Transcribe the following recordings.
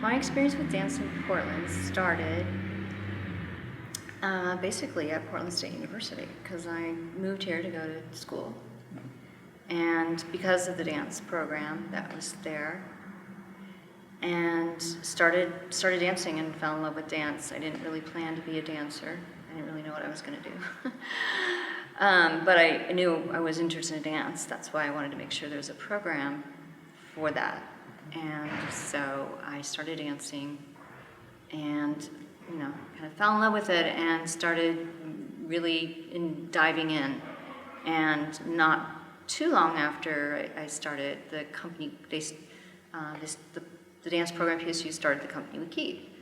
My experience with dance in Portland started basically at Portland State University, because I moved here to go to school. And because of the dance program that was there, and started dancing and fell in love with dance. I didn't really plan to be a dancer. I didn't really know what I was going to do. But I knew I was interested in dance. That's why I wanted to make sure there was a program for that. And so I started dancing and, kind of fell in love with it and started really diving in. And not too long after I started, the company, the dance program at PSU started the company we keep,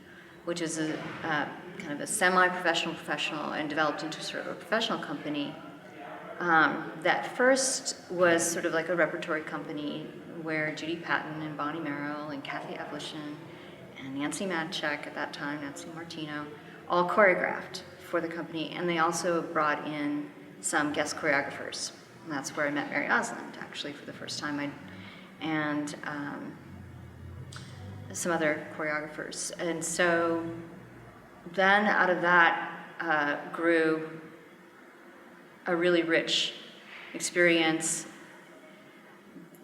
which is a kind of a semi-professional, and developed into sort of a professional company that first was sort of like a repertory company where Judy Patton and Bonnie Merrill and Kathy Evlishan and Nancy Madchek at that time, Nancy Martino, all choreographed for the company, and they also brought in some guest choreographers. And that's where I met Mary Osland, actually, for the first time. And some other choreographers. And so then out of that grew a really rich experience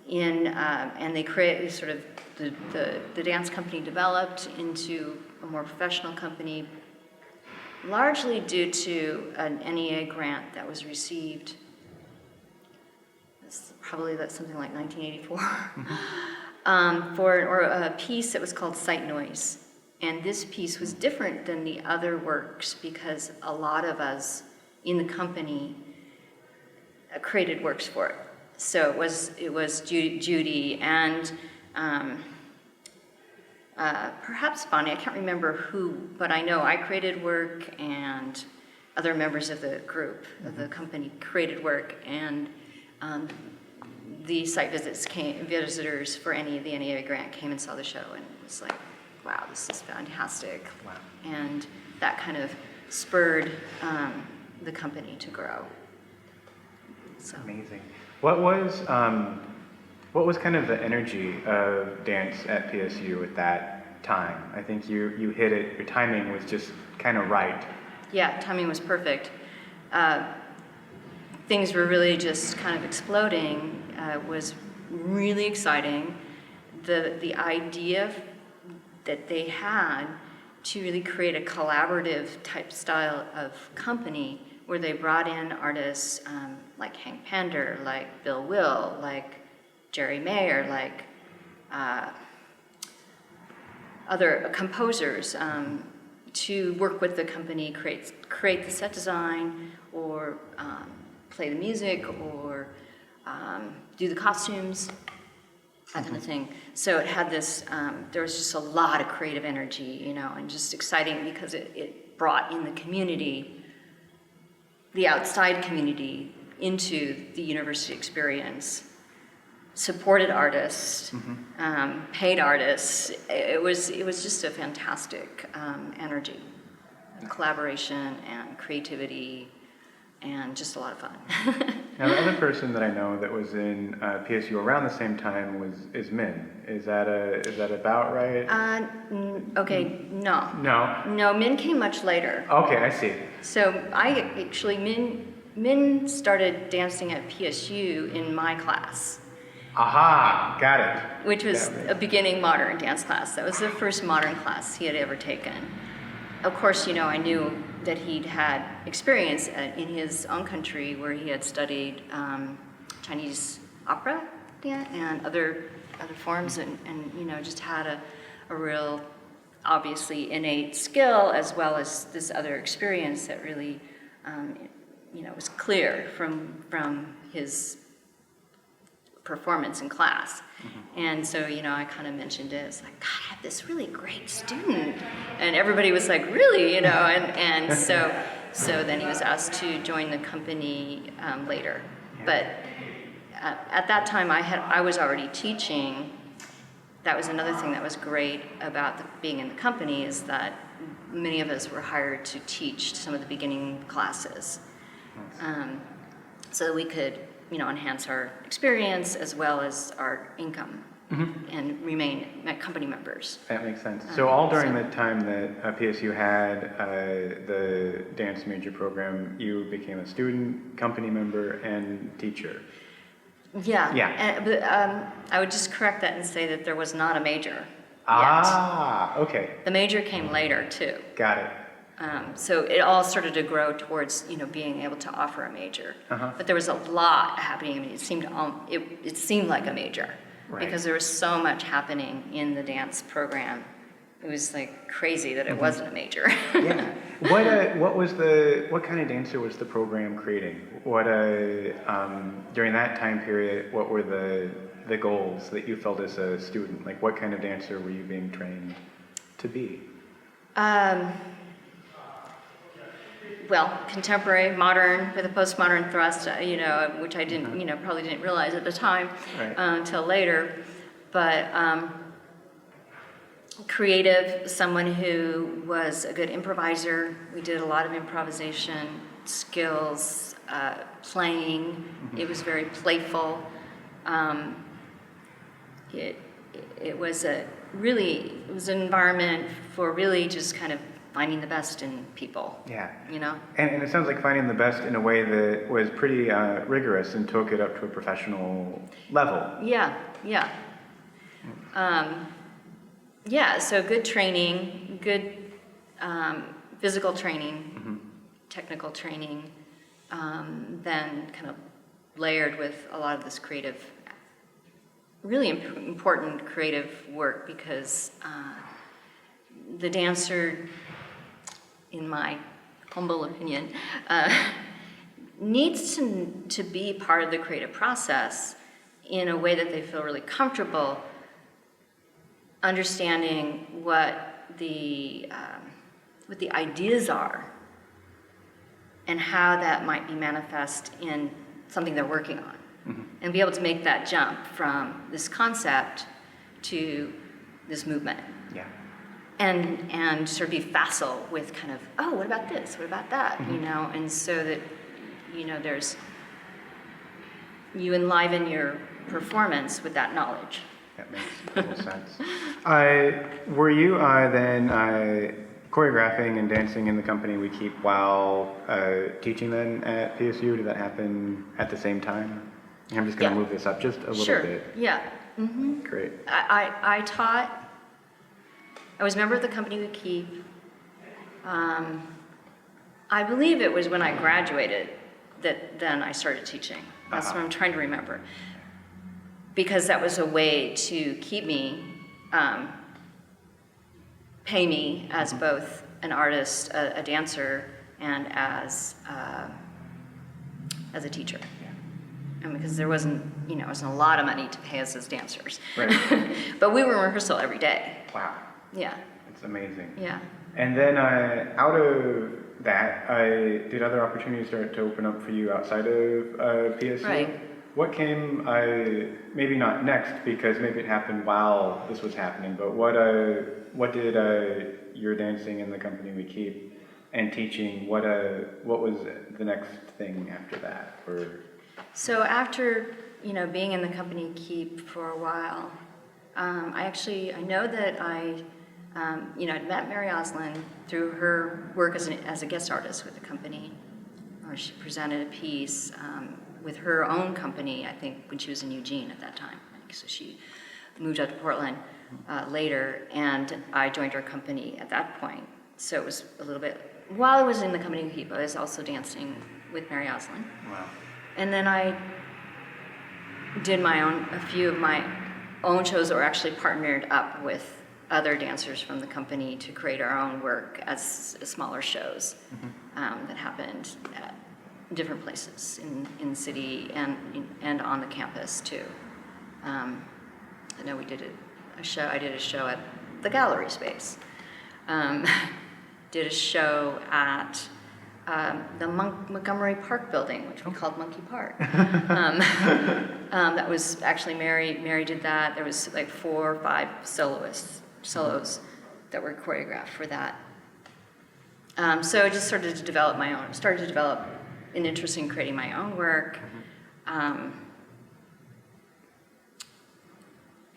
and they created sort of, the dance company developed into a more professional company, largely due to an NEA grant that was received, probably that's something like 1984, for a piece that was called Sight Noise. And this piece was different than the other works because a lot of us in the company created works for it. So it was Judy and perhaps Bonnie, I can't remember who, but I know I created work and other members of the group, of the company, created work, and the site visitors for any of the NEA grant came and saw the show and was like, wow, this is fantastic. Wow. And that kind of spurred the company to grow. So. Amazing. What was kind of the energy of dance at PSU at that time? I think you hit it, your timing was just kind of right. Yeah, timing was perfect. Things were really just kind of exploding. It was really exciting. The idea that they had to really create a collaborative type style of company where they brought in artists like Hank Pander, like Bill Will, like Jerry Mayer, like other composers to work with the company, create the set design, or play the music, or do the costumes, that kind of thing. So it had this, there was just a lot of creative energy, and just exciting because it brought in the community, the outside community, into the university experience, supported artists, paid artists. It was just a fantastic energy, collaboration and creativity, and just a lot of fun. Now, the other person that I know that was in PSU around the same time is Min. Is that about right? Okay, no. No? No, Min came much later. Okay, I see. So Min started dancing at PSU in my class. Aha, got it. Which was a beginning modern dance class. That was the first modern class he had ever taken. Of course, I knew that he'd had experience in his own country where he had studied Chinese opera and other forms and just had a real, obviously, innate skill as well as this other experience that really, was clear from his performance in class. And so, I kind of mentioned it. It's like, God, I have this really great student. And everybody was like, really? And so then he was asked to join the company later. But at that time, I was already teaching. That was another thing that was great about being in the company, is that many of us were hired to teach some of the beginning classes. So that we could enhance our experience as well as our income and remain company members. That makes sense. So all during the time that PSU had the dance major program, you became a student, company member, and teacher. Yeah. Yeah. But I would just correct that and say that there was not a major Ah, okay. yet. The major came later too. Got it. So it all started to grow towards, being able to offer a major. But there was a lot happening. I mean, it seemed like a major because there was so much happening in the dance program. It was like crazy that it wasn't a major. Yeah. What kind of dancer was the program creating? During that time period, what were the goals that you felt as a student? Like, what kind of dancer were you being trained to be? Well, contemporary, modern, with a postmodern thrust, which I didn't, probably didn't realize at the time until later. But creative, someone who was a good improviser. We did a lot of improvisation skills, playing. It was very playful. It was an environment for really just kind of finding the best in people. Yeah. And it sounds like finding the best in a way that was pretty rigorous and took it up to a professional level. Yeah. So good training, good physical training, technical training, then kind of layered with a lot of this creative, really important creative work because the dancer, in my humble opinion, needs to be part of the creative process in a way that they feel really comfortable understanding what the ideas are and how that might be manifest in something they're working on. And be able to make that jump from this concept to this movement. Yeah. And sort of be facile with kind of, oh, what about this? What about that? And so that, you enliven your performance with that knowledge. That makes total sense. Were you then choreographing and dancing in the company we keep while teaching then at PSU? Did that happen at the same time? I'm just going to move this up just a little bit. Yeah. Great. I taught. I was a member of the company we keep. I believe it was when I graduated that then I started teaching. That's what I'm trying to remember. Because that was a way to keep me, pay me as both an artist, a dancer, and as a teacher. And because there wasn't a lot of money to pay us as dancers. Right. But we were in rehearsal every day. Wow. Yeah. It's amazing. Yeah. And then out of that, did other opportunities start to open up for you outside of PSU? Right. What came, maybe not next, because maybe it happened while this was happening, but what did your dancing in the company we keep and teaching, what was the next thing after that? So after, being in the company keep for a while, I know that I'd met Mary Oslin through her work as a guest artist with the company, where she presented a piece with her own company, I think, when she was in Eugene at that time. So she moved out to Portland later, and I joined her company at that point. So it was a little bit, while I was in the company keep, I was also dancing with Mary Oslin. Wow. And then I did a few of my own shows that were actually partnered up with other dancers from the company to create our own work as smaller shows that happened at different places in the city and on the campus too. I know we did a show. I did a show at the gallery space. Did a show at the Montgomery Park building, which we called Monkey Park. That was actually Mary did that. There was like 4 or 5 solos that were choreographed for that. So I just started to develop an interest in creating my own work.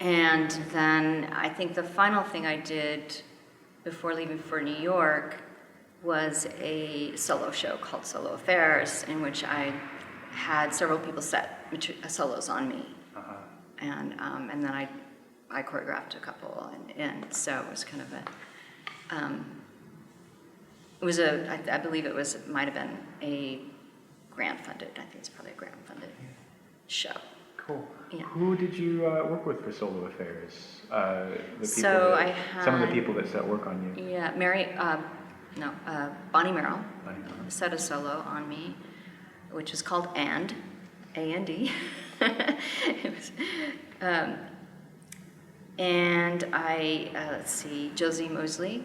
And then I think the final thing I did before leaving for New York was a solo show called Solo Affairs, in which I had several people set solos on me. And then I choreographed a couple, and so it was kind of I believe it might have been a grant funded, I think it's probably a grant funded show. Cool. Yeah. Who did you work with for Solo Affairs? Some of the people that set work on you. Yeah, Bonnie Merrill set a solo on me, which was called A-N-D. It was, and let's see, Josie Mosley.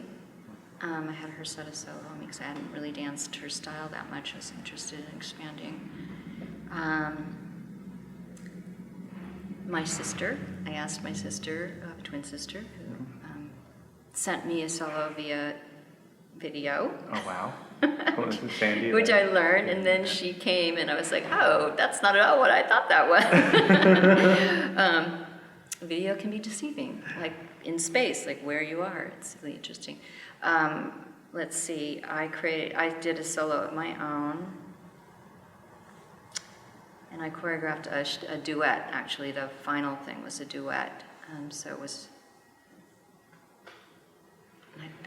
I had her set a solo on me because I hadn't really danced her style that much. I was interested in expanding. My sister, I asked my sister, twin sister, who sent me a solo via video. Oh, wow. Cool. This is Sandy. Which I learned, and then she came, and I was like, oh, that's not at all what I thought that was. Video can be deceiving, like in space, like where you are. It's really interesting. Let's see, I did a solo of my own, and I choreographed a duet. Actually, the final thing was a duet. So it was,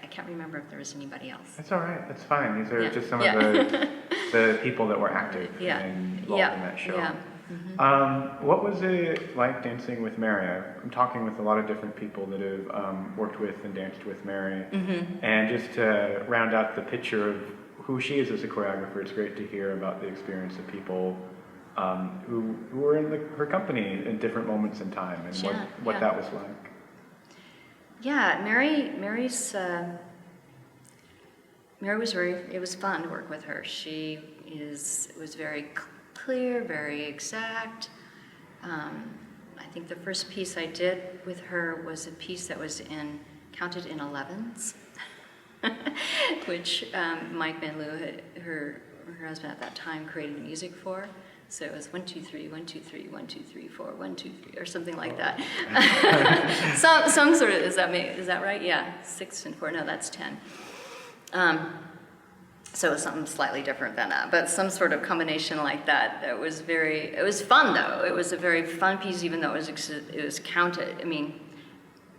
I can't remember if there was anybody else. That's all right. That's fine. These are just some of the people that were active and involved in that show. Yeah. Mm-hmm. What was it like dancing with Mary? I'm talking with a lot of different people that have worked with and danced with Mary. Mm-hmm. And just to round out the picture of who she is as a choreographer, it's great to hear about the experience of people who were in her company in different moments in time and what that was like. Yeah, Mary it was fun to work with her. She was very clear, very exact. I think the first piece I did with her was a piece that was counted in 11s, which Mike Van Loo, her husband at that time, created music for. So it was 1, 2, 3, 1, 2, 3, 1, 2, 3, 4, 1, 2, 3, or something like that. some sort of, is that right? Yeah, 6 and 4. No, that's 10. So it was something slightly different than that, but some sort of combination like that. It was fun though. It was a very fun piece, even though it was counted. I mean,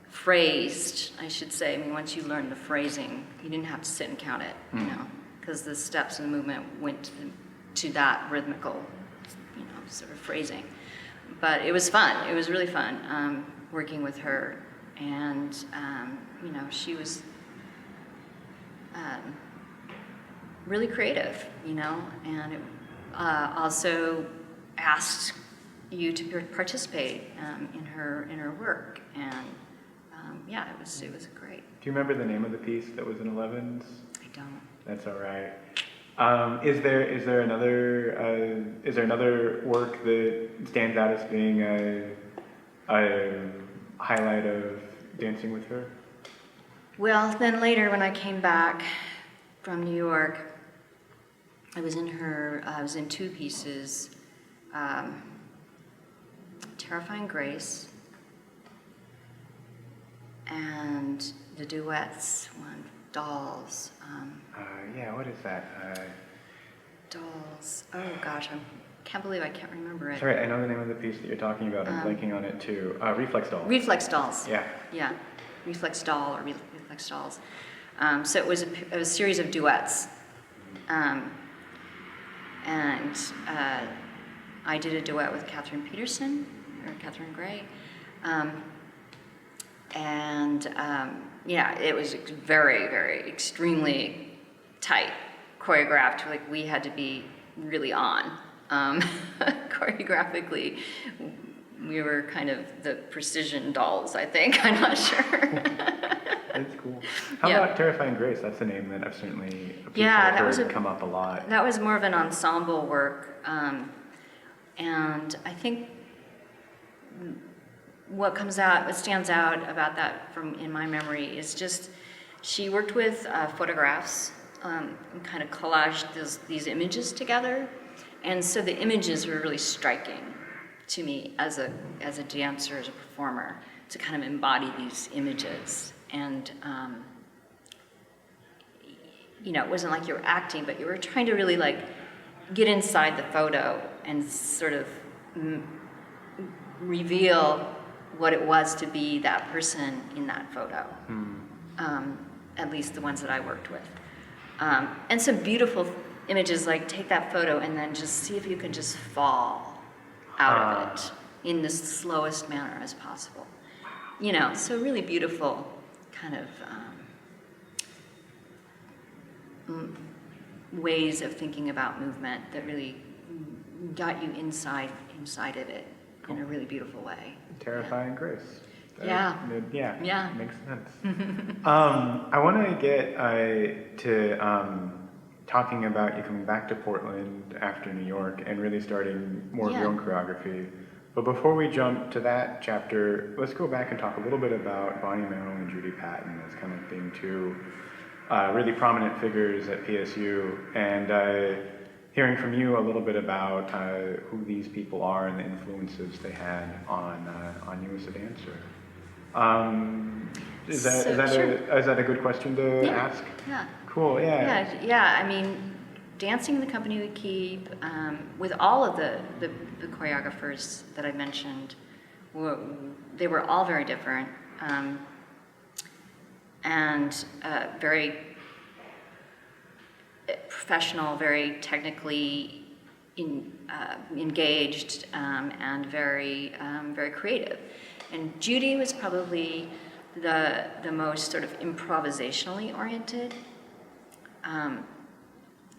phrased, I should say. I mean, once you learn the phrasing, you didn't have to sit and count it, because the steps and the movement went to that rhythmical, sort of phrasing. But it was fun. It was really fun working with her, and she was really creative, and it also asked you to participate in her work, and it was great. Do you remember the name of the piece that was in 11s? I don't. That's all right. Is there another work that stands out as being a highlight of dancing with her? Well, then later when I came back from New York, I was in 2 pieces, Terrifying Grace and the duets one, Dolls. What is that? Dolls. Oh gosh, I can't believe I can't remember it. Sorry, I know the name of the piece that you're talking about. I'm blanking on it too. Reflex Dolls. Reflex Dolls. Yeah. Yeah, Reflex Doll or Reflex Dolls. So it was a series of duets. And I did a duet with Catherine Gray. It was very, very extremely tight, choreographed. Like we had to be really on. Choreographically, we were kind of the precision dolls, I think. I'm not sure. That's cool. How about Terrifying Grace? That's a name that I've certainly heard come up a lot. That was more of an ensemble work, and I think what stands out about that in my memory is just she worked with photographs and kind of collaged these images together, and so the images were really striking to me as a dancer, as a performer. to kind of embody these images. And, it wasn't like you were acting, but you were trying to really like get inside the photo and sort of reveal what it was to be that person in that photo. At least the ones that I worked with. And some beautiful images, like take that photo and then just see if you can just fall out of it in the slowest manner as possible. So really beautiful kind of ways of thinking about movement that really got you inside of it in a really beautiful way. Terrifying grace. Yeah. Makes sense. I want to get to talking about you coming back to Portland after New York and really starting more of your own choreography. But before we jump to that chapter, let's go back and talk a little bit about Bonnie Merrill and Judy Patton as kind of being two really prominent figures at PSU, and hearing from you a little bit about who these people are and the influences they had on you as a dancer. Is that a good question to ask? Yeah. Cool. Yeah. Yeah. I mean, dancing in the company we keep with all of the choreographers that I mentioned, they were all very different and very professional, very technically engaged, and very creative. And Judy was probably the most sort of improvisationally oriented.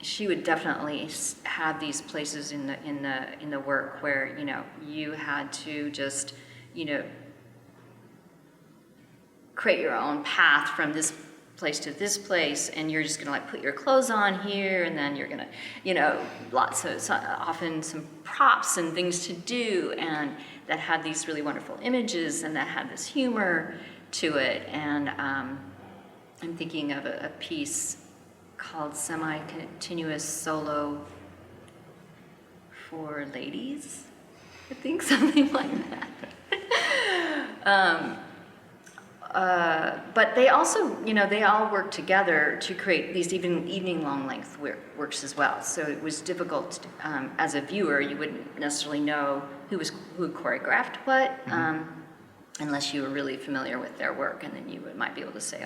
She would definitely have these places in the work where you had to just create your own path from this place to this place, and you're just gonna like put your clothes on here, and then you're gonna often some props and things to do, and that had these really wonderful images and that had this humor to it. And I'm thinking of a piece called Semi-Continuous Solo for Ladies, I think, something like that. But they also, they all worked together to create these even evening-long length works as well. So it was difficult as a viewer. You wouldn't necessarily know who choreographed what, unless you were really familiar with their work, and then you might be able to say,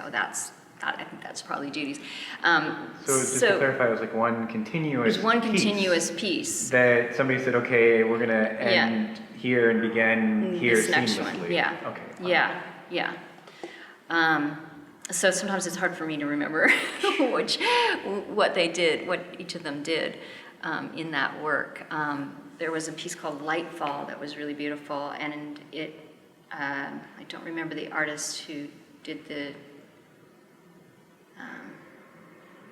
I think that's probably Judy's. So just to clarify, it was like one continuous. It was one continuous piece that somebody said, okay, we're gonna end here and begin here this seamlessly. next one. Yeah. Okay. Yeah. So sometimes it's hard for me to remember what they did, what each of them did in that work. There was a piece called Lightfall that was really beautiful, and I don't remember the artist who did the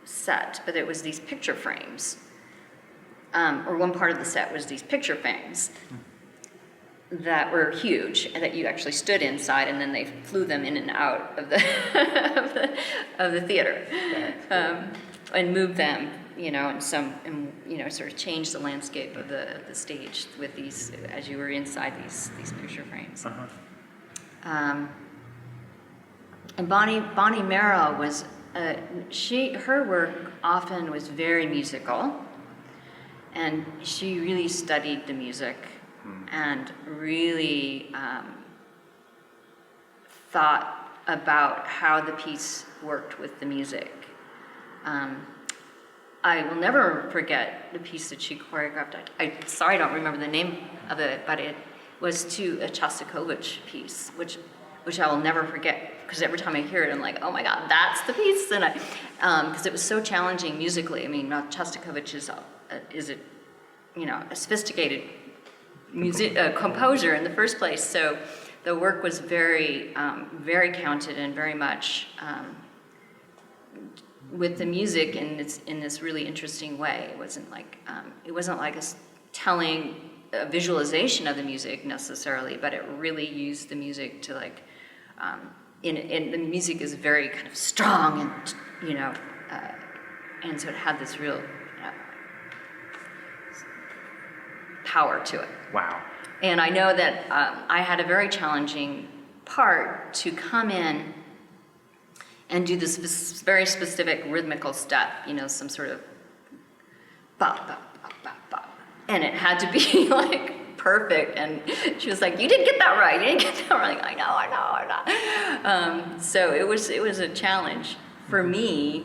set, but it was these picture frames, or one part of the set was these picture frames that were huge and that you actually stood inside, and then they flew them in and out of the of the theater, and moved them, and sort of changed the landscape of the stage with these as you were inside these picture frames. And Bonnie Merrill was her work often was very musical, and she really studied the music and really thought about how the piece worked with the music. I will never forget the piece that she choreographed. I'm sorry I don't remember the name of it, but it was to a Shostakovich piece, which I will never forget, because every time I hear it, I'm like, oh my God, that's the piece. And because it was so challenging musically. I mean, Shostakovich is a sophisticated composer in the first place. So the work was very, very counted and very much with the music in this really interesting way. It wasn't like telling a visualization of the music necessarily, but it really used the music to and the music is very kind of strong and and so it had this real power to it. Wow. And I know that I had a very challenging part to come in and do this very specific rhythmical step, some sort of bop, bop, bop, bop, bop. And it had to be like perfect. And she was like, you didn't get that right. You didn't get that right. I know. So it was a challenge for me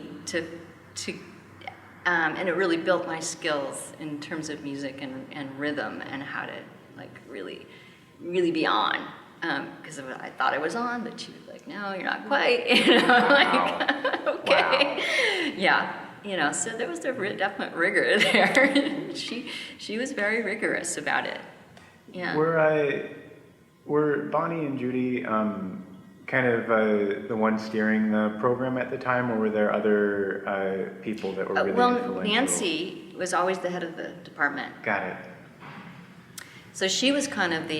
and it really built my skills in terms of music and rhythm and how to like really, really be on. Because I thought I was on, but she was like, no, you're not quite. Like, okay. Wow. Yeah. So there was a definite rigor there. She was very rigorous about it. Yeah. Were Bonnie and Judy kind of the ones steering the program at the time, or were there other people that were really influential? Nancy was always the head of the department. Got it. So she was kind of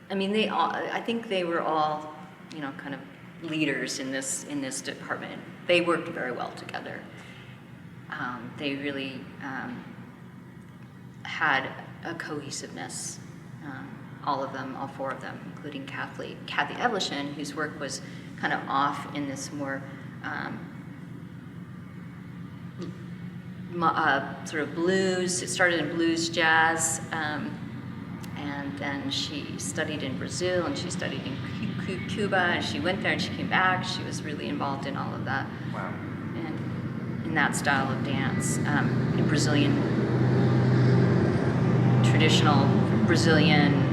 I think they were all, kind of leaders in this department. They worked very well together. They really had a cohesiveness. All of them, all four of them, including Kathy Evelyn, whose work was kind of off in this more sort of blues. It started in blues jazz. And then she studied in Brazil, and she studied in Cuba, and she went there and she came back. She was really involved in all of that. Wow. And in that style of dance, in Brazilian, traditional Brazilian,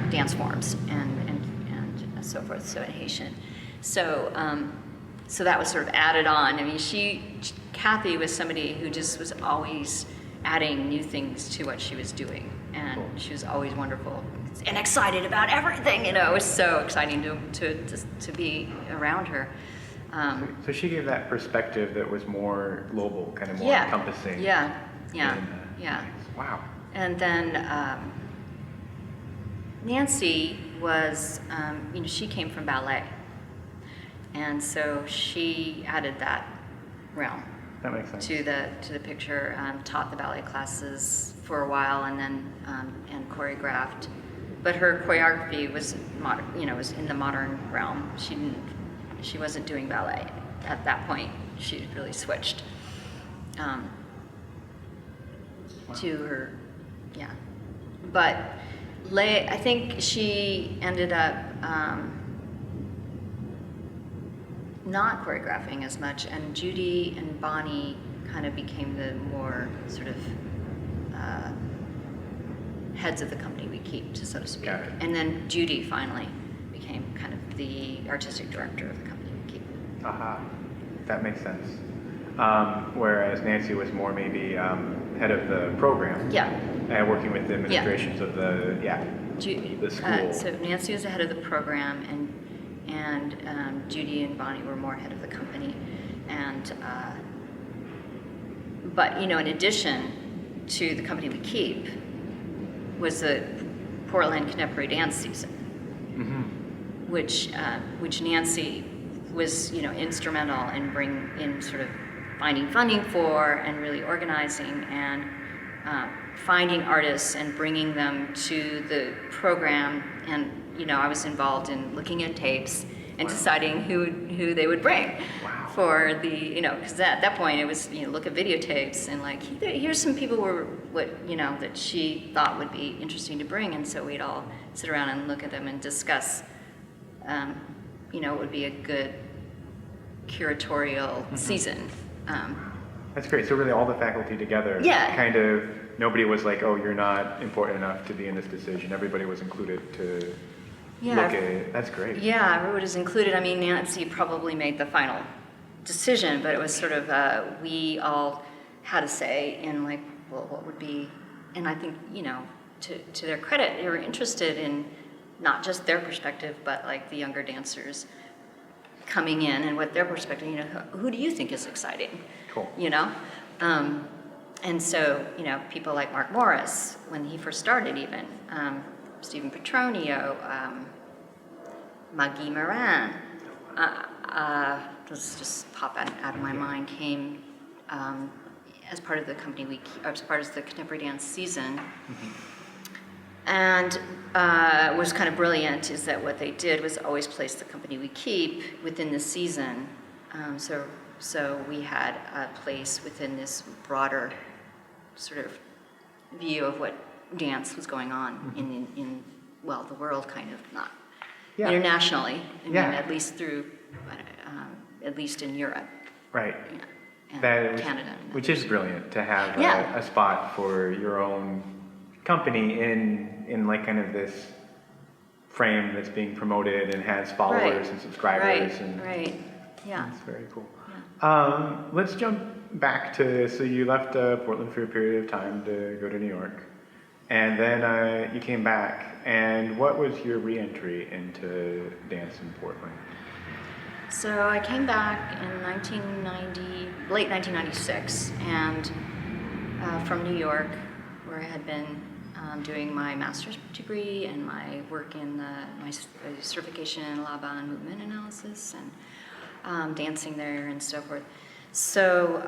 dance forms and so forth, so in Haitian. So that was sort of added on. I mean, Kathy was somebody who just was always adding new things to what she was doing. And she was always wonderful and excited about everything. It was so exciting to be around her. So she gave that perspective that was more global, kind of more encompassing. Yeah. Wow. And then Nancy was, she came from ballet, and so she added that realm. That makes sense. To the picture. Taught the ballet classes for a while, and then and choreographed. But her choreography was was in the modern realm. She wasn't doing ballet at that point. She really switched to her, But I think she ended up not choreographing as much, and Judy and Bonnie kind of became the more sort of heads of the company we keep, so to speak. Got it. And then Judy finally became kind of the artistic director of the company we keep. Aha, that makes sense. Whereas Nancy was more maybe head of the program. Yeah. And working with the administrations of the school. So Nancy was the head of the program, and Judy and Bonnie were more head of the company. And but in addition to the company we keep was the Portland Contemporary Dance season, which Nancy was instrumental in sort of finding funding for and really organizing and finding artists and bringing them to the program. And I was involved in looking at tapes and deciding who they would bring for the because at that point it was look at videotapes and like here's some people that she thought would be interesting to bring, and so we'd all sit around and look at them and discuss what would be a good curatorial season. That's great. So really all the faculty together, kind of, nobody was like, oh, you're not important enough to be in this decision. Everybody was included to look at it. That's great. Yeah, everybody was included. I mean, Nancy probably made the final decision, but it was sort of, we all had a say in like, well, what would be, and I think, to their credit, they were interested in not just their perspective, but like the younger dancers coming in and what their perspective, who do you think is exciting? Cool. And so, people like Mark Morris, when he first started even, Stephen Petronio, Maggie Moran, those just pop out of my mind, came as part of the company as part of the contemporary dance season. And was kind of brilliant is that what they did was always place the company we keep within the season. So we had a place within this broader sort of view of what dance was going on in the world, kind of, not internationally. I mean, at least at least in Europe. Right. And Canada. Which is brilliant to have a spot for your own company in like kind of this frame that's being promoted and has followers and subscribers. Right. Yeah. That's very cool. Yeah. Let's jump back so you left Portland for a period of time to go to New York, and then you came back, and what was your re-entry into dance in Portland? So I came back in late 1996, and from New York, where I had been doing my master's degree and my work in my certification in Laban Movement Analysis and dancing there and so forth. So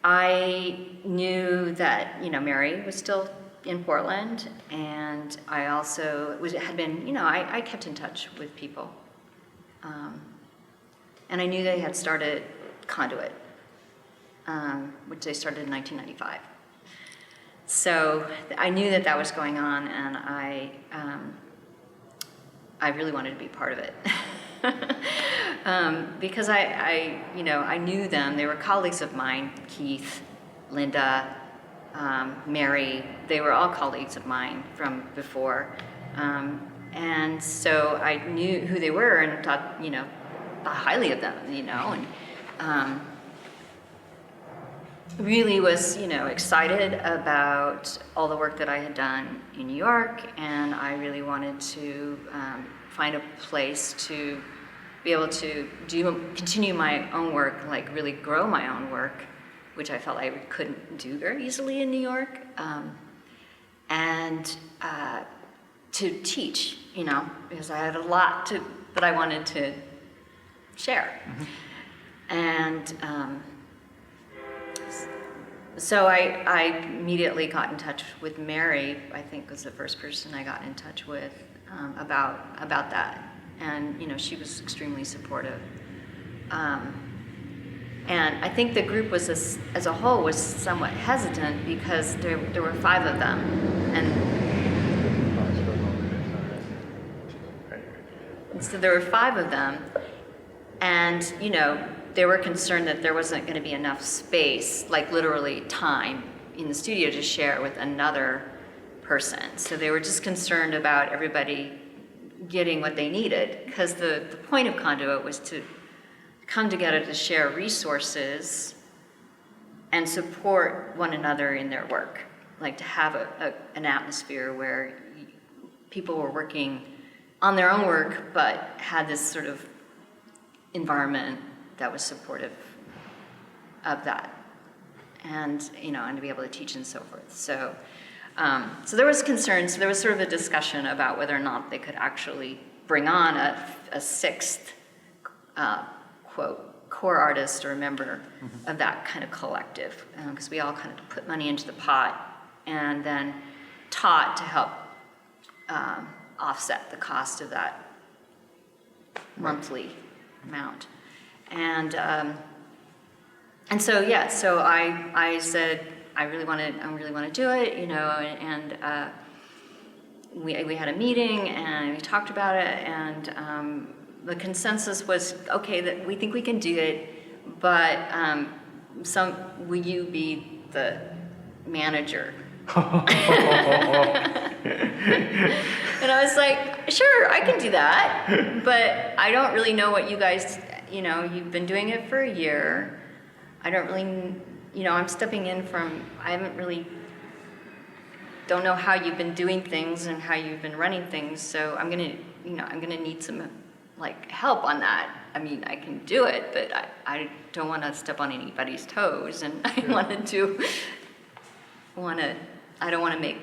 I knew that Mary was still in Portland, and I also had been I kept in touch with people. And I knew they had started Conduit, which they started in 1995. So I knew that was going on, and I really wanted to be part of it. Because I knew them. They were colleagues of mine, Keith, Linda, Mary. They were all colleagues of mine from before. And so I knew who they were and thought highly of them, and really was, excited about all the work that I had done in New York, and I really wanted to find a place to be able to continue my own work, like really grow my own work, which I felt I couldn't do very easily in New York, and to teach, because I had a lot that I wanted to share. And so I immediately got in touch with Mary. I think was the first person I got in touch with about that, and she was extremely supportive. And I think the group was as a whole was somewhat hesitant because there were 5 of them, and so there were 5 of them, and they were concerned that there wasn't going to be enough space, like literally time, in the studio to share with another person. So they were just concerned about everybody getting what they needed, because the point of Conduit was to come together to share resources and support one another in their work, like to have an atmosphere where people were working on their own work, but had this sort of environment that was supportive of that, and and to be able to teach and so forth. So, so there was concern. So there was sort of a discussion about whether or not they could actually bring on a 6th quote core artist or a member of that kind of collective, because we all kind of put money into the pot and then taught to help offset the cost of that monthly amount. And so so I said I really want to do it, and we had a meeting and we talked about it, and the consensus was okay that we think we can do it, but will you be the manager? And I was like, sure, I can do that, but I don't really know what you guys, you've been doing it for a year. I don't really, I'm stepping in don't know how you've been doing things and how you've been running things, so I'm gonna need some help on that. I mean, I can do it, but I don't want to step on anybody's toes, and I don't want to make,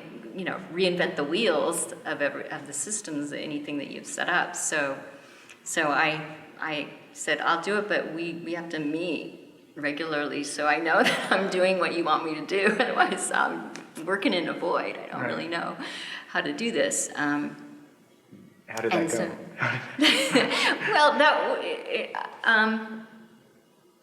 reinvent the wheels of the systems, anything that you've set up. So I said, I'll do it, but we have to meet regularly, so I know that I'm doing what you want me to do. Otherwise, working in a void. I don't really know how to do this. How did that go? Well,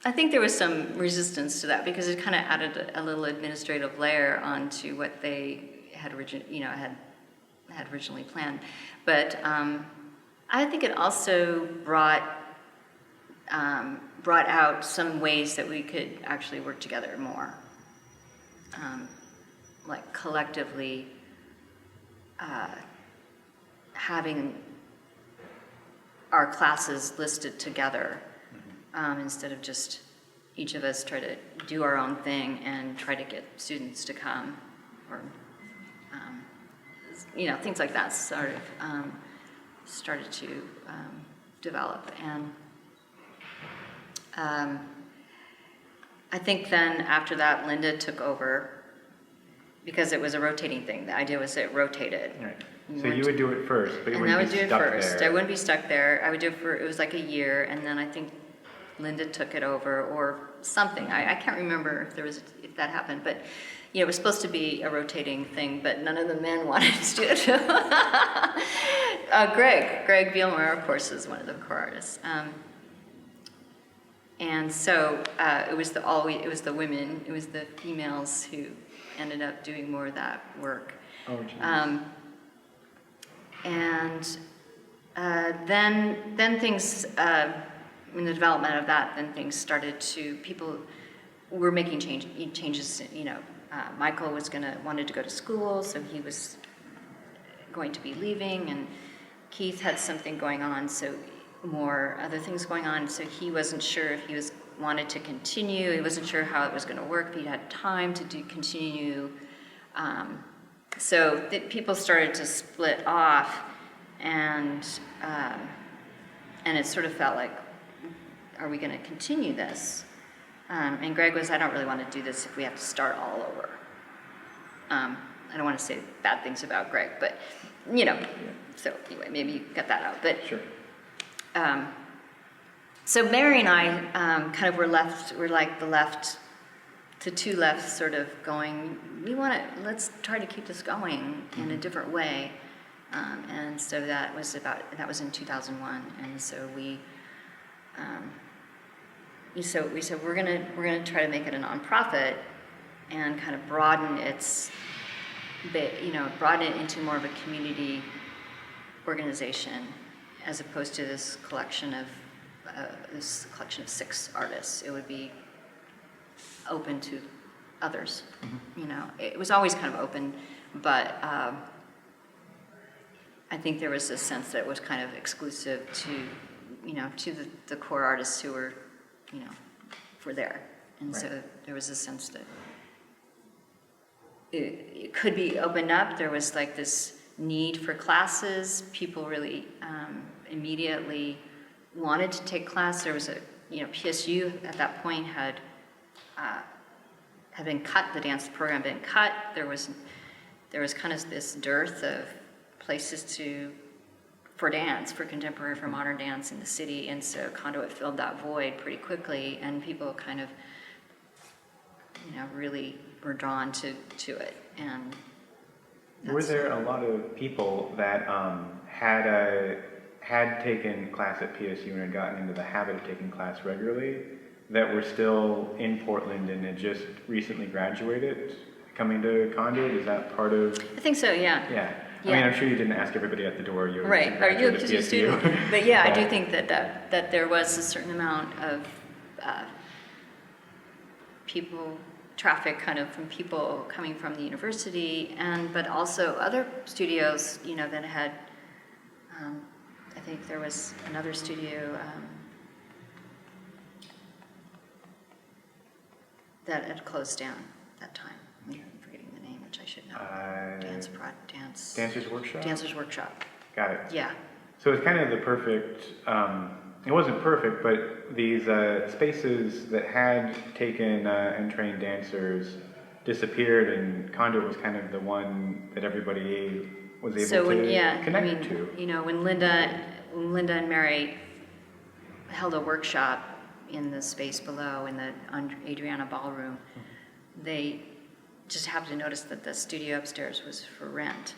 I think there was some resistance to that because it kind of added a little administrative layer onto what they had originally planned. But I think it also brought out some ways that we could actually work together more, like collectively having our classes listed together. Instead of just each of us try to do our own thing and try to get students to come, or things like that sort of started to develop. And I think then after that, Linda took over because it was a rotating thing. The idea was it rotated. Right. So you would do it first, but you and I wouldn't would be do it stuck first. there. I wouldn't be stuck there. I would do it it was like a year, and then I think Linda took it over or something. I can't remember if that happened, but it was supposed to be a rotating thing, but none of the men wanted to do it. Greg Bielmer, of course, is one of the core artists. And so it was the women, it was the females who ended up doing more of that work. Oh, geez. And then things, in the development of that, then things started to, people were making changes, Michael wanted to go to school, so he was going to be leaving, and Keith had something going on, so more other things going on, so he wasn't sure if he wanted to continue, he wasn't sure how it was going to work, if he had time to continue. So people started to split off, and it sort of felt like, are we going to continue this? And Greg I don't really want to do this if we have to start all over. I don't want to say bad things about Greg, but, so anyway, maybe you cut that out. But Sure. So Mary and I kind of we're like the two left sort of going, let's try to keep this going in a different way. And so that was in 2001. And so we said we're gonna try to make it a nonprofit and kind of broaden it into more of a community organization as opposed to this collection of 6 artists. It would be open to others. It was always kind of open, but I think there was a sense that it was kind of exclusive to the core artists who were there. And right. So there was a sense that it could be opened up. There was like this need for classes. People really immediately wanted to take class. There was PSU at that point had been cut. The dance program had been cut. There was kind of this dearth of places for contemporary, for modern dance in the city, and so Conduit filled that void pretty quickly, and people kind of, really were drawn to it. And were there a lot of people that had taken class at PSU and had gotten into the habit of taking class regularly that were still in Portland and had just recently graduated coming to Conduit? Is that part of? I think so, yeah. Yeah. Yeah. I mean, I'm sure you didn't ask everybody at the door. You were Right, or you're at just a PSU. student. But yeah, I do think that there was a certain amount of traffic kind of from people coming from the university, but also other studios, that had, I think there was another studio that had closed down that time. I'm forgetting the name, which I should know. Dancers Workshop? Dancers Workshop. Got it. Yeah. So it's kind of the perfect, it wasn't perfect, but these spaces that had taken and trained dancers disappeared, and Conduit was kind of the one that everybody was able to connect to. When Linda and Mary held a workshop in the space below, in the Adriana Ballroom, they just happened to notice that the studio upstairs was for rent.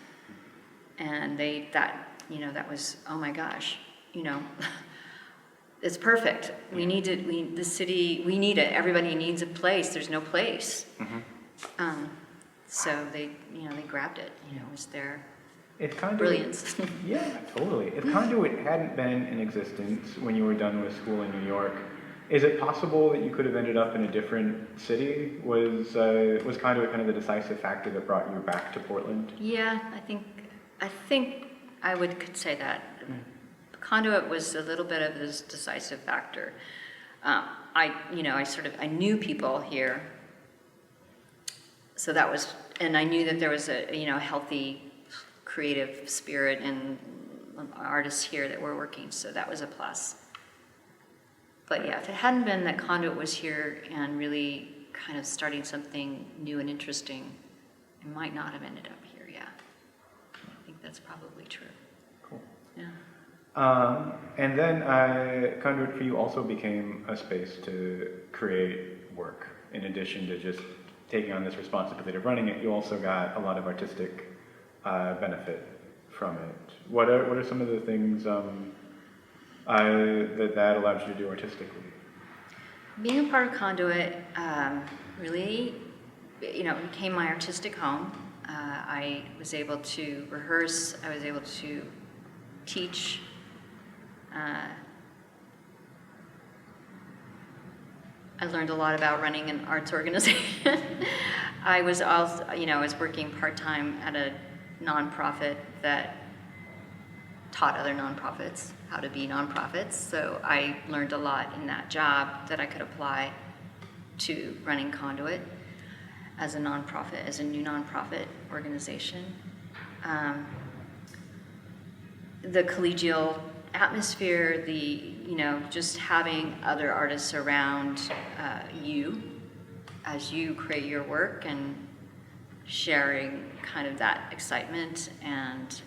And that was, oh my gosh, it's perfect. We need it, the city, we need it. Everybody needs a place. There's no place. So they grabbed it, it was their brilliance. Yeah, totally. If Conduit hadn't been in existence when you were done with school in New York, is it possible that you could have ended up in a different city? Was Conduit kind of the decisive factor that brought you back to Portland? Yeah, I think I could say that. Conduit was a little bit of this decisive factor. I knew people here, so that was, and I knew that there was a healthy, creative spirit and artists here that were working, so that was a plus. But yeah, if it hadn't been that Conduit was here and really kind of starting something new and interesting, it might not have ended up here. Yeah, I think that's probably true. Cool. Yeah. And then Conduit for you also became a space to create work. In addition to just taking on this responsibility of running it, you also got a lot of artistic benefit from it. What are some of the things that allowed you to do artistically? Being a part of Conduit really, became my artistic home. I was able to rehearse. I was able to teach. I learned a lot about running an arts organization. I was also, I was working part-time at a nonprofit that taught other nonprofits how to be nonprofits. So I learned a lot in that job that I could apply to running Conduit as a nonprofit, as a new nonprofit organization. The collegial atmosphere, just having other artists around you as you create your work and sharing kind of that excitement and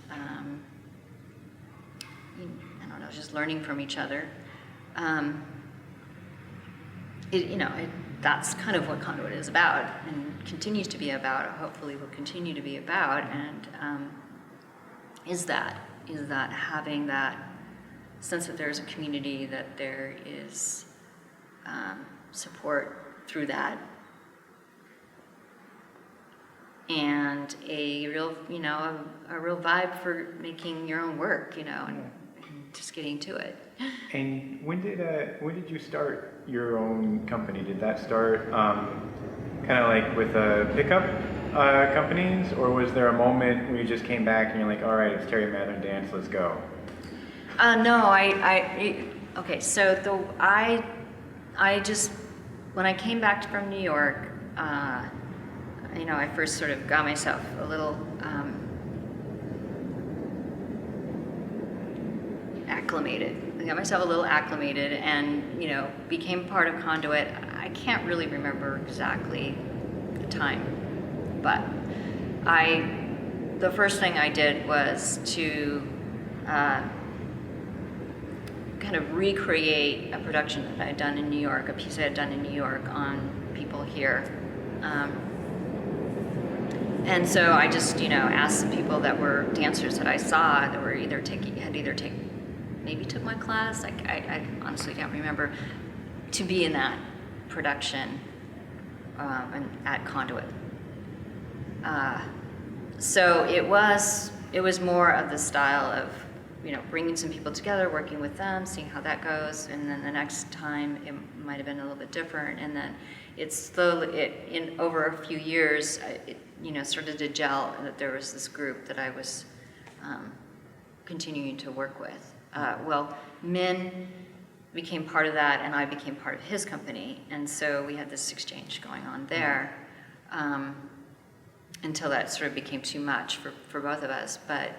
just learning from each other. That's kind of what Conduit is about and continues to be about, hopefully will continue to be about, and is that having that sense that there's a community, that there is support through that, and a real vibe for making your own work, and just getting to it. And when did you start your own company? Did that start kind of like with pickup companies, or was there a moment when you just came back and you're like, all right, it's Tere Mathern Dance, let's go? No, okay, so I just, when I came back from New York, I first sort of got myself a little acclimated. I got myself a little acclimated and, became part of Conduit. I can't really remember exactly the time, but the first thing I did was to kind of recreate a production that I had done in New York, a piece I had done in New York on people here. And so I just, asked some people that were dancers that I saw that were maybe took my class, I honestly can't remember, to be in that production at Conduit. So it was more of the style of, bringing some people together, working with them, seeing how that goes, and then the next time it might have been a little bit different, and then in over a few years, it started to gel, and that there was this group that I was continuing to work with. Min became part of that, and I became part of his company, and so we had this exchange going on there until that sort of became too much for both of us. But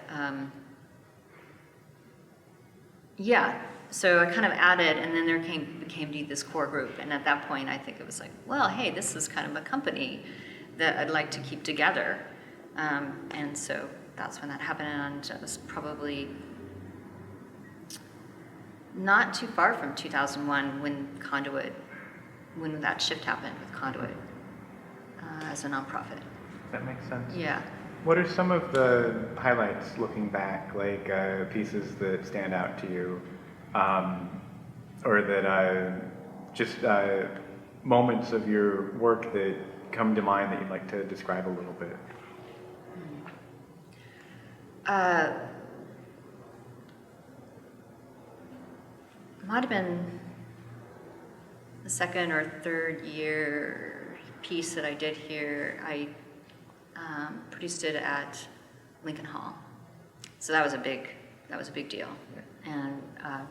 so I kind of added, and then there became this core group, and at that point I think it was like, well, hey, this is kind of a company that I'd like to keep together, and so that's when that happened, and that was probably not too far from 2001 when that shift happened with Conduit as a nonprofit. That makes sense. Yeah. What are some of the highlights looking back, like pieces that stand out to you, or that just moments of your work that come to mind that you'd like to describe a little bit? Might have been the second or third year piece that I did here. I produced it at Lincoln Hall, so that was a big deal and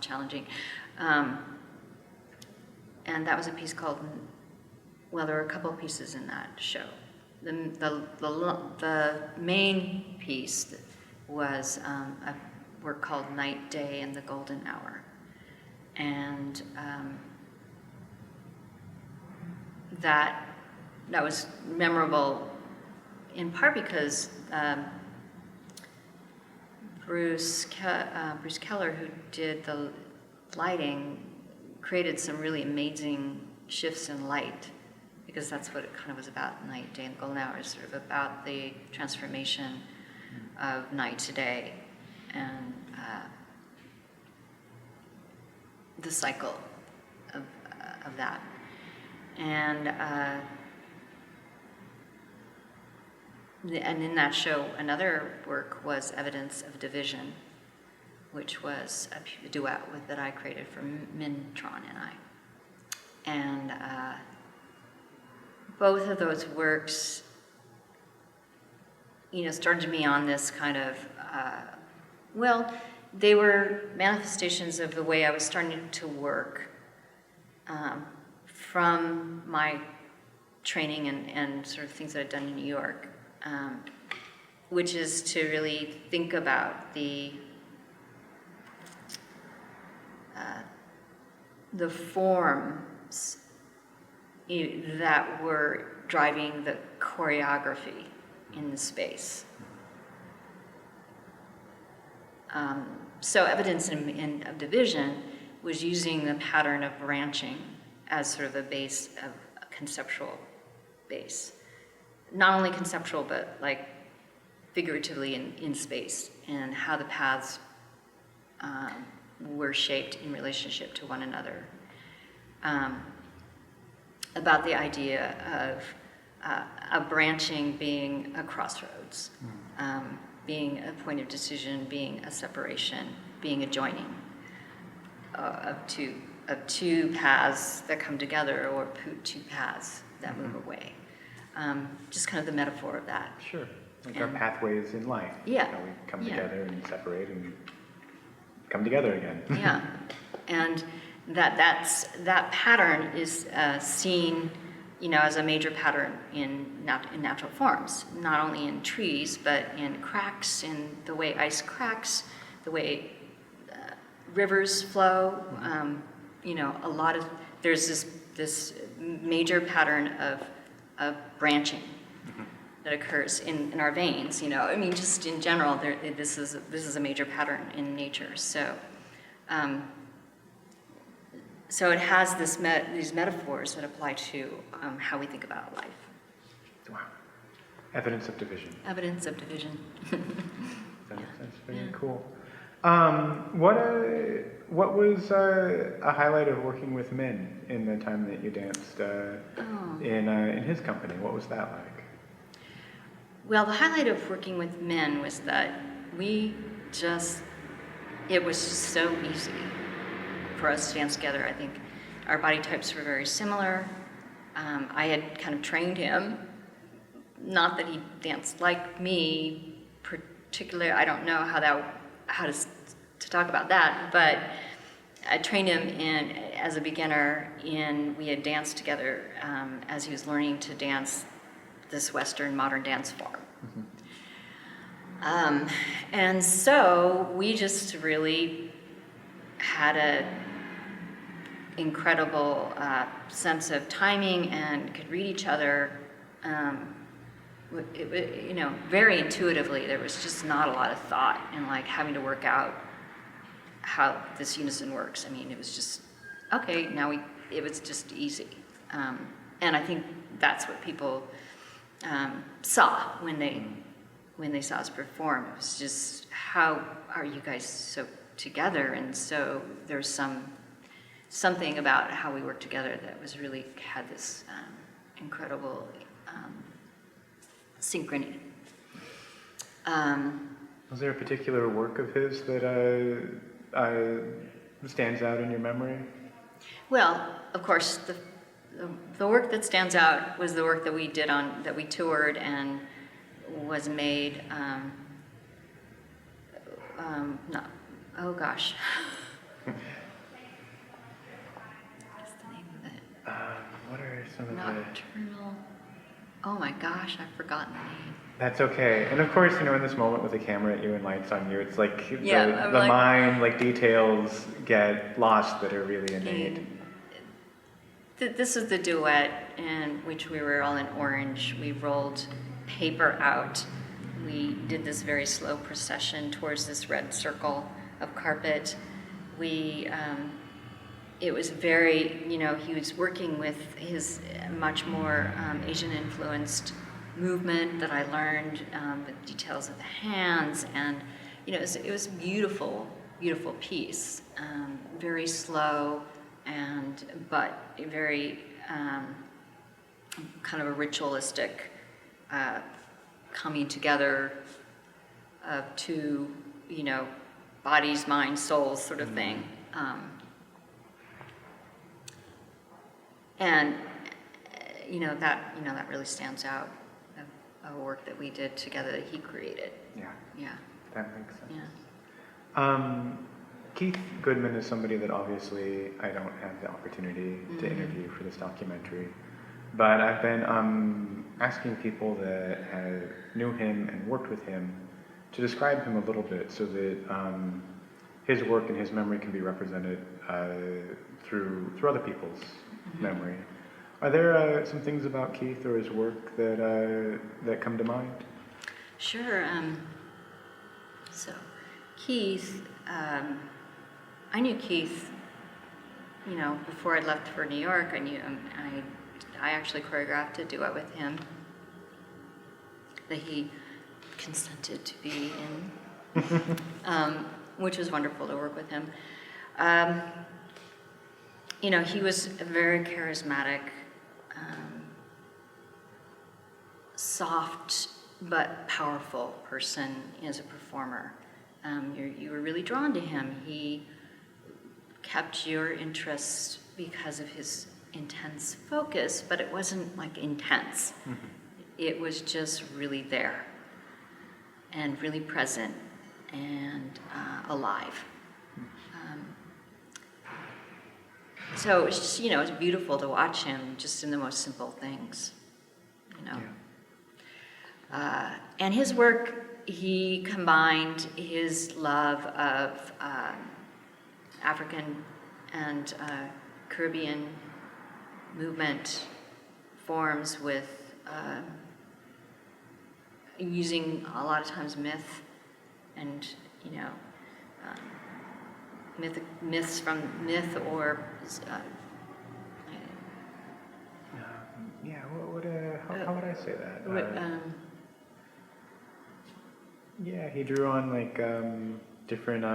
challenging. And that was a piece called. Well, there were a couple of pieces in that show. The main piece was a work called Night, Day, and the Golden Hour. And that was memorable in part because Bruce Keller, who did the lighting, created some really amazing shifts in light, because that's what it kind of was about. Night, Day, and the Golden Hour is sort of about the transformation of night to day and the cycle of that. And in that show, another work was Evidence of Division, which was a duet that I created for Mintron and I. And both of those works, started me on this kind of, they were manifestations of the way I was starting to work from my training and sort of things that I'd done in New York, which is to really think about the forms that were driving the choreography in the space. So Evidence of Division was using the pattern of branching as sort of a base, of a conceptual base. Not only conceptual, but like figuratively in space, and how the paths were shaped in relationship to one another. About the idea of a branching being a crossroads, being a point of decision, being a separation, being a joining of two paths that come together, or two paths that move away. Just kind of the metaphor of that. Sure, like our pathways in life. Yeah. How we come together and separate and come together again. Yeah, and that pattern is seen, as a major pattern in natural forms, not only in trees, but in cracks, in the way ice cracks, the way rivers flow. There's this major pattern of branching that occurs in our veins. Just in general, this is a major pattern in nature. So it has these metaphors that apply to how we think about life. Wow. Evidence of Division. Evidence of Division. That makes sense. Very cool. What was a highlight of working with Min in the time that you danced in his company? What was that like? Well, the highlight of working with Min was that it was just so easy for us to dance together. I think our body types were very similar. I had kind of trained him, not that he danced like me particularly. I don't know how to talk about that, but I trained him as a beginner we had danced together as he was learning to dance this Western modern dance form. And so we just really had an incredible sense of timing and could read each other. Very intuitively. There was just not a lot of thought in having to work out how this unison works. It was just it was just easy. And I think that's what people saw when they saw us perform. It was just, how are you guys so together? And so there's something about how we worked together that was really had this incredible synchrony. Was there a particular work of his that stands out in your memory? Well, of course, the work that stands out was the work that we did that we toured and was made. Oh gosh. What's the name of it? What are some of the... Nocturnal. Oh my gosh, I've forgotten the name. That's okay. And of course, in this moment with the camera at you and lights on you, it's like Yeah, the mind, like details get lost that are really innate. This is the duet in which we were all in orange. We rolled paper out. We did this very slow procession towards this red circle of carpet. It was very, he was working with his much more Asian-influenced movement that I learned, the details of the hands, and it was beautiful, beautiful piece, very slow, but very kind of a ritualistic coming together of two, bodies, minds, souls, sort of thing. And that really stands out of work that we did together that he created. Yeah. That makes sense. Yeah. Keith Goodman is somebody that obviously I don't have the opportunity to interview for this documentary, but I've been asking people that knew him and worked with him to describe him a little bit so that his work and his memory can be represented through other people's memory. Are there some things about Keith or his work that come to mind? Sure. So, Keith, I knew Keith, before I left for New York. I actually choreographed a duet with him that he consented to be in, which was wonderful to work with him. He was a very charismatic, soft but powerful person as a performer. You were really drawn to him. He kept your interest because of his intense focus, but it wasn't like intense. It was just really there and really present and alive. So it was just, it was beautiful to watch him just in the most simple things, And his work, he combined his love of African and Caribbean movement forms with using a lot of times myth and, myths from myth or how would I say that? He drew on like different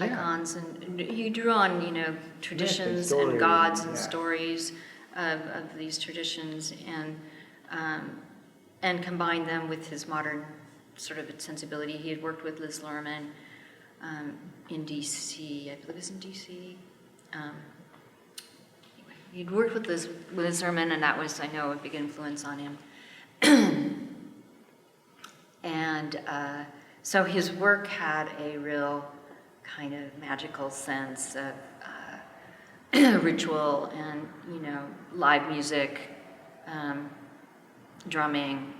icons, and he drew on traditions and gods and stories of these traditions, and combined them with his modern sort of sensibility. He had worked with Liz Lerman in DC, I believe it was in DC. He'd worked with Liz Lerman, and that was, I know, a big influence on him. And so his work had a real kind of magical sense of ritual and, live music, drumming,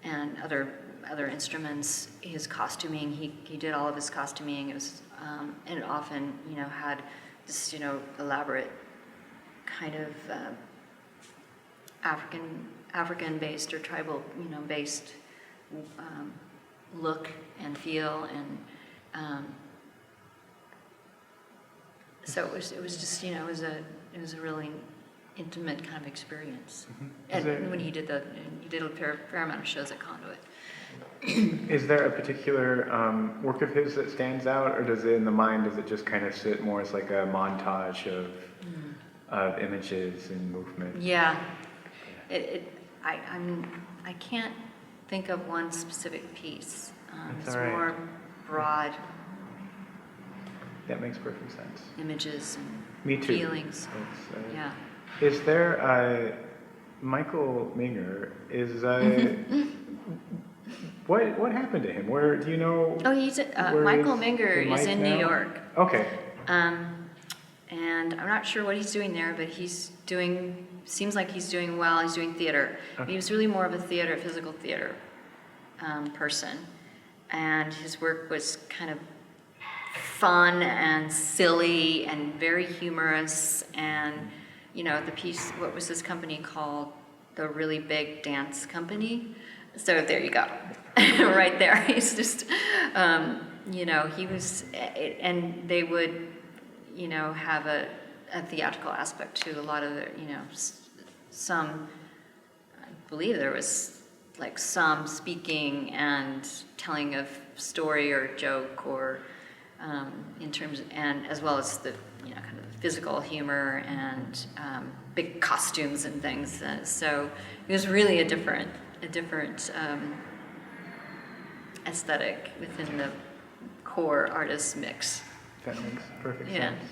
and other instruments. His costuming, he did all of his costuming. It was, and it often, had this, elaborate kind of African-based or tribal, based look and feel, and so it was just, it was a really intimate kind of experience. Is And when he did a fair amount of shows at Conduit. Is there a particular work of his that stands out, or does it just kind of sit more as like a montage of images and movement? Yeah, I can't think of one specific piece. It's all right. more broad That makes perfect sense. images and Me too. feelings. Yeah. Is there Michael Minger? What happened to him? Where do you know? Oh, he's where Michael is Minger Mike is in now? New York. Okay. And I'm not sure what he's doing there, but seems like he's doing well. He's doing theater. Okay. He was really more of a physical theater person. And his work was kind of fun and silly and very humorous. And, the piece, what was his company called? The Really Big Dance Company. So there you go. Right there. He's just, he was, and they would, have a theatrical aspect to a lot of the, some, I believe there was like some speaking and telling of story or joke or in terms, and as well as the, kind of physical humor and big costumes and things. So it was really a different aesthetic within the core artist mix. That makes perfect Yeah. sense.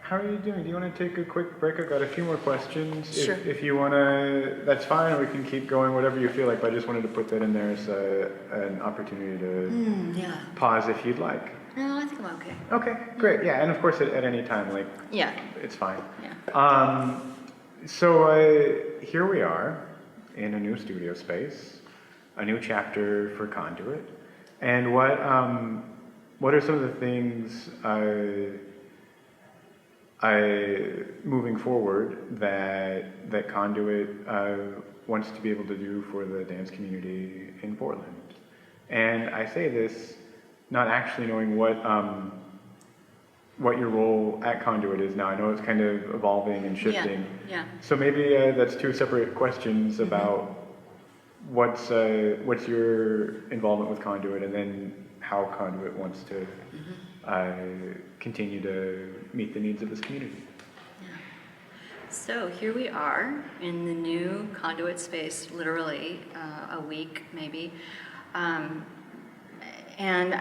How are you doing? Do you want to take a quick break? I've got a few more questions. Sure. If you want to, that's fine. We can keep going, whatever you feel like. But I just wanted to put that in there as an opportunity to Yeah. pause if you'd like. No, I think I'm okay. Okay, great. Yeah, and of course at any time, Yeah. it's fine. Yeah. So here we are in a new studio space, a new chapter for Conduit. And what are some of the things moving forward that Conduit wants to be able to do for the dance community in Portland? And I say this not actually knowing what your role at Conduit is now. I know it's kind of evolving and shifting. Yeah. So maybe that's two separate questions about what's your involvement with Conduit, and then how Conduit wants to continue to meet the needs of this community. Yeah. So here we are in the new Conduit space, literally a week maybe. And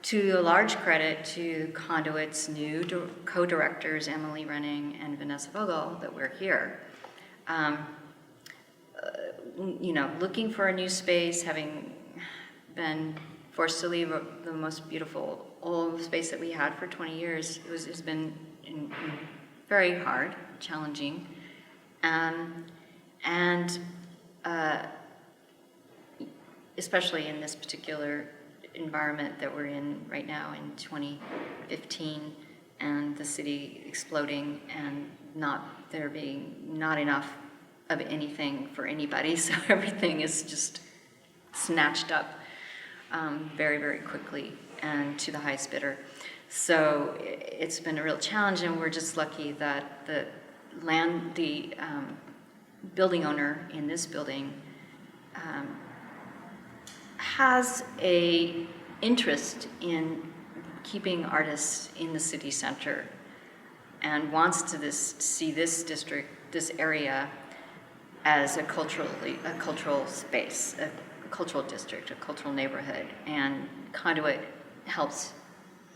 to a large credit to Conduit's new co-directors, Emily Renning and Vanessa Vogel, that we're here. Looking for a new space, having been forced to leave the most beautiful old space that we had for 20 years, it's been very hard, challenging, and especially in this particular environment that we're in right now in 2015, and the city exploding and there being not enough of anything for anybody, so everything is just snatched up very, very quickly and to the highest bidder. So it's been a real challenge, and we're just lucky that the building owner in this building has a interest in keeping artists in the city center and wants to see this district, this area, as a cultural space, a cultural district, a cultural neighborhood, and Conduit helps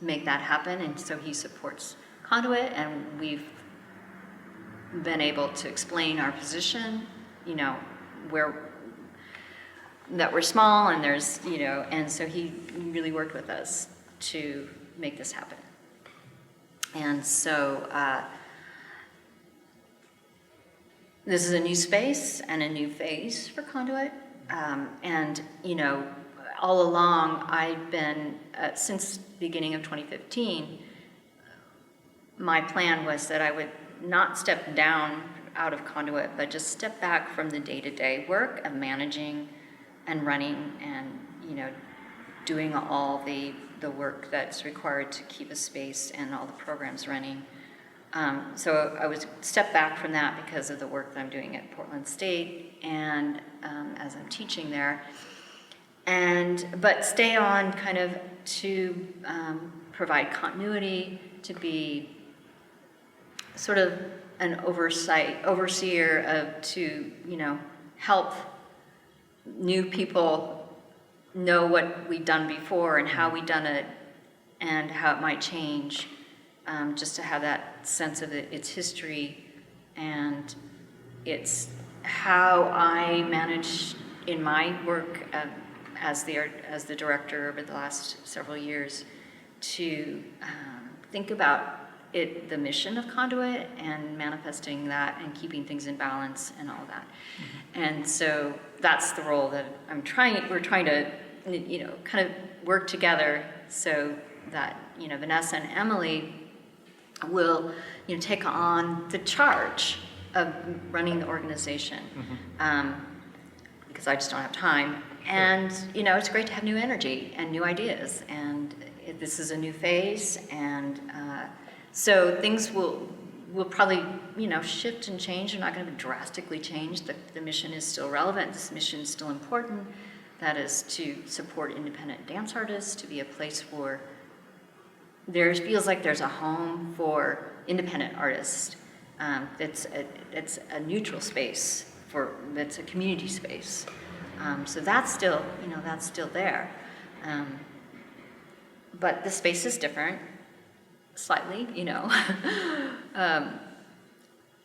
make that happen, and so he supports Conduit, and we've been able to explain our position, that we're small, and there's, and so he really worked with us to make this happen. And so this is a new space and a new phase for Conduit. And, all along I've been, since the beginning of 2015, my plan was that I would not step down out of Conduit, but just step back from the day-to-day work of managing and running and, doing all the work that's required to keep a space and all the programs running. So I was stepped back from that because of the work that I'm doing at Portland State and as I'm teaching there. But stay on kind of to provide continuity, to be sort of an overseer to help new people know what we've done before and how we've done it and how it might change, just to have that sense of its history and it's how I manage in my work as the director over the last several years to think about the mission of Conduit and manifesting that and keeping things in balance and all that. Mm-hmm. And so that's the role that we're trying to, kind of work together so that, Vanessa and Emily will, take on the charge of running the organization. Mm-hmm. Because I just don't have time. And, it's great to have new energy and new ideas. And this is a new phase and, so things will probably, shift and change. They're not going to drastically change. The mission is still relevant. This mission is still important. That is to support independent dance artists, to be a place where feels like there's a home for independent artists. It's a neutral space that's a community space. So that's still there. But the space is different. Slightly,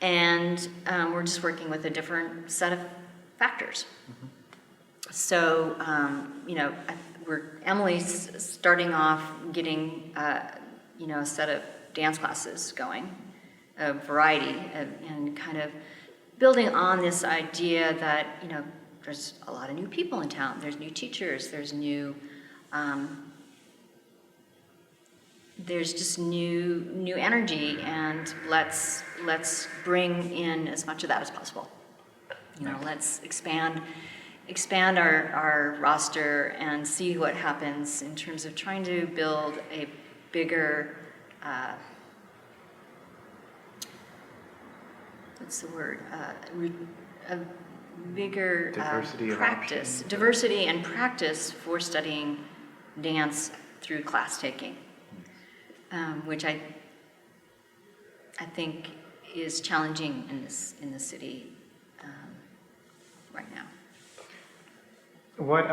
and we're just working with a different set of factors. Mm-hmm. So, Emily's starting off getting, a set of dance classes going, a variety, and kind of building on this idea that, there's a lot of new people in town. There's new teachers. There's new. There's just new energy, and let's bring in as much of that as possible. Let's expand our roster and see what happens in terms of trying to build a bigger, what's the word? A bigger diversity and practice for studying dance through class taking. Which I think is challenging in the city right now. What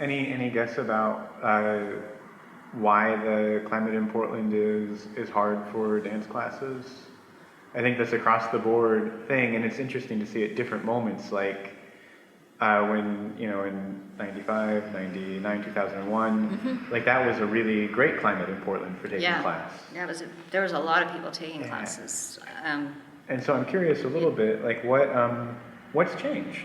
any guess about why the climate in Portland is hard for dance classes? I think that's across the board thing, and it's interesting to see at different moments, like when in 95, 99, 2001, mm-hmm. like that was a really great climate in Portland for taking class. Yeah, there was a lot of people taking classes. And so I'm curious a little bit, like what's changed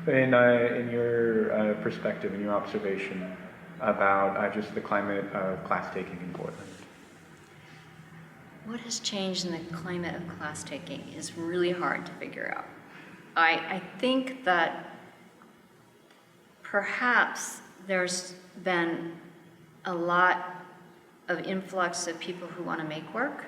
in your perspective, in your observation about just the climate of class taking in Portland? What has changed in the climate of class taking is really hard to figure out. I think that perhaps there's been a lot of influx of people who want to make work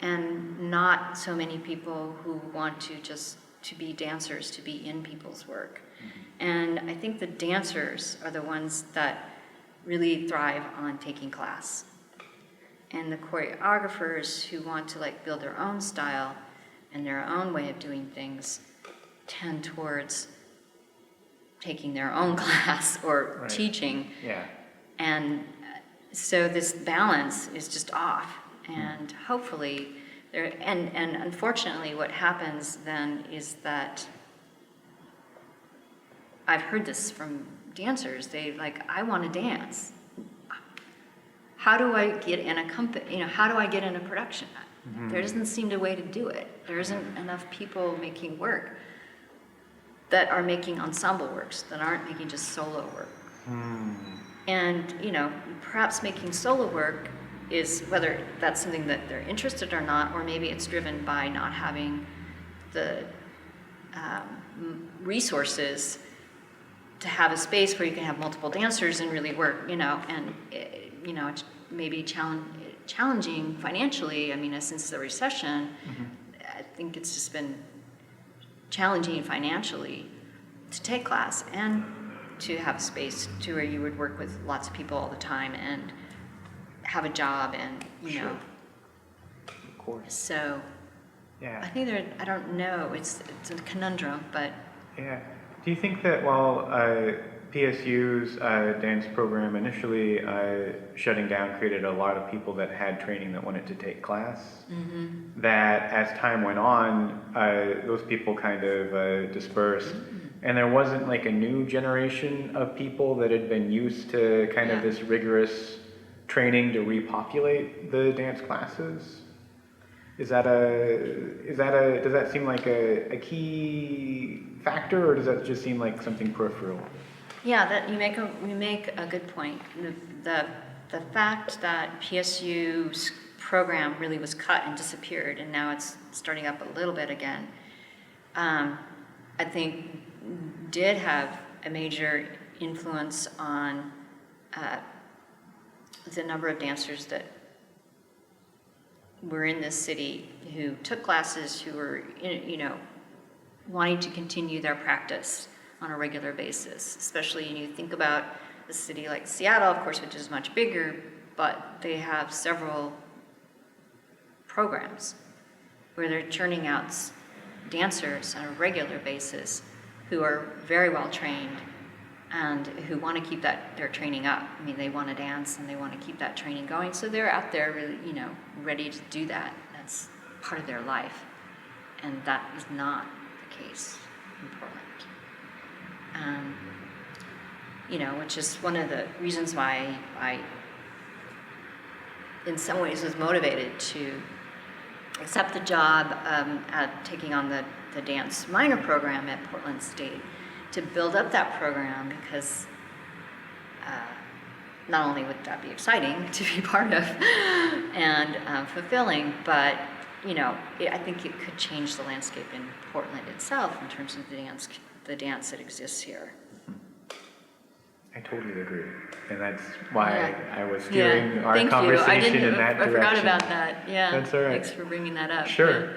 and not so many people who want to be dancers, to be in people's work. Mm-hmm. And I think the dancers are the ones that really thrive on taking class. And the choreographers who want to build their own style and their own way of doing things tend towards taking their own class or teaching. Yeah. And so this balance is just off. And hopefully and unfortunately what happens then is that I've heard this from dancers. I want to dance. How do I get in a company, how do I get in a production? Mm-hmm. There doesn't seem a way to do it. There isn't enough people making work that are making ensemble works, that aren't making just solo work. Mm. And, perhaps making solo work is, whether that's something that they're interested or not, or maybe it's driven by not having the resources to have a space where you can have multiple dancers and really work, and, it's maybe challenging financially. I mean, since the recession, I think it's just been challenging financially to take class and to have a space to where you would work with lots of people all the time and have a job and, you know. Of course. So Yeah. I think I don't know, it's a conundrum, but. Yeah. Do you think that while PSU's dance program initially shutting down created a lot of people that had training that wanted to take class, that as time went on, those people kind of dispersed, and there wasn't like a new generation of people that had been used to kind of this rigorous training to repopulate the dance classes? Does that seem like a key factor, or does that just seem like something peripheral? Yeah, that you make a good point. The fact that PSU's program really was cut and disappeared, and now it's starting up a little bit again, I think did have a major influence on the number of dancers that were in this city who took classes, who were, you know, wanting to continue their practice on a regular basis. Especially when you think about a city like Seattle, of course, which is much bigger, but they have several programs where they're churning out dancers on a regular basis who are very well trained and who want to keep their training up. I mean, they want to dance and they want to keep that training going, so they're out there really, you know, ready to do that. That's part of their life, and that is not the case in Portland. You know, which is one of the reasons why I, in some ways, was motivated to accept the job at taking on the dance minor program at Portland State, to build up that program, because not only would that be exciting to be part of and fulfilling, but, you know, I think it could change the landscape in Portland itself in terms of the dance that exists here. I totally agree, and that's why I was steering our Thank conversation you. in that direction. I forgot about that. Yeah, that's all right. Thanks for bringing that up. Sure.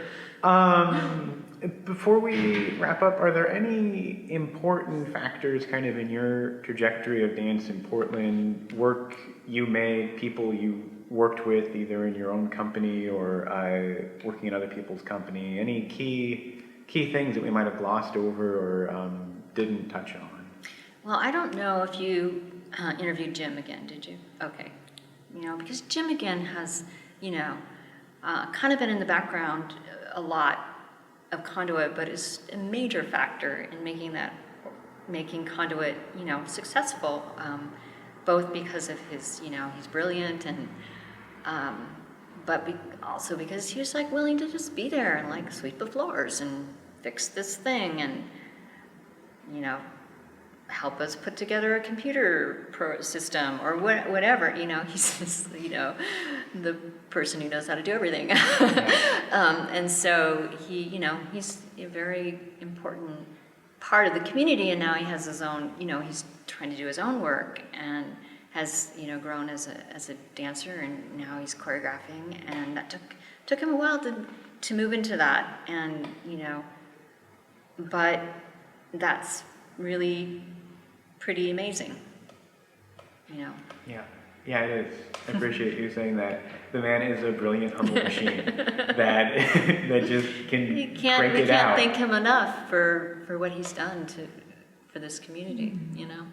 Before we wrap up, are there any important factors kind of in your trajectory of dance in Portland, work you made, people you worked with either in your own company or working in other people's company, any key things that we might have glossed over or didn't touch on? Well, I don't know if you interviewed Jim again, did you? Okay. You know, because Jim again has, you know, kind of been in the background a lot of Conduit, but is a major factor in making Conduit, you know, successful, both because of his, you know, he's brilliant, and but also because he was like willing to just be there and like sweep the floors and fix this thing and, you know, help us put together a computer system or whatever, you know. He's just, you know, the person who knows how to do everything. And so he, you know, he's a very important part of the community, and now he has his own, you know, he's trying to do his own work and has, you know, grown as a dancer, and now he's choreographing, and that took him a while to move into that, and, you know, but that's really pretty amazing, you know. Yeah, it is. I appreciate you saying that. The man is a brilliant, humble machine that just can crank it out. We can't thank him enough for what he's done for this community, you know.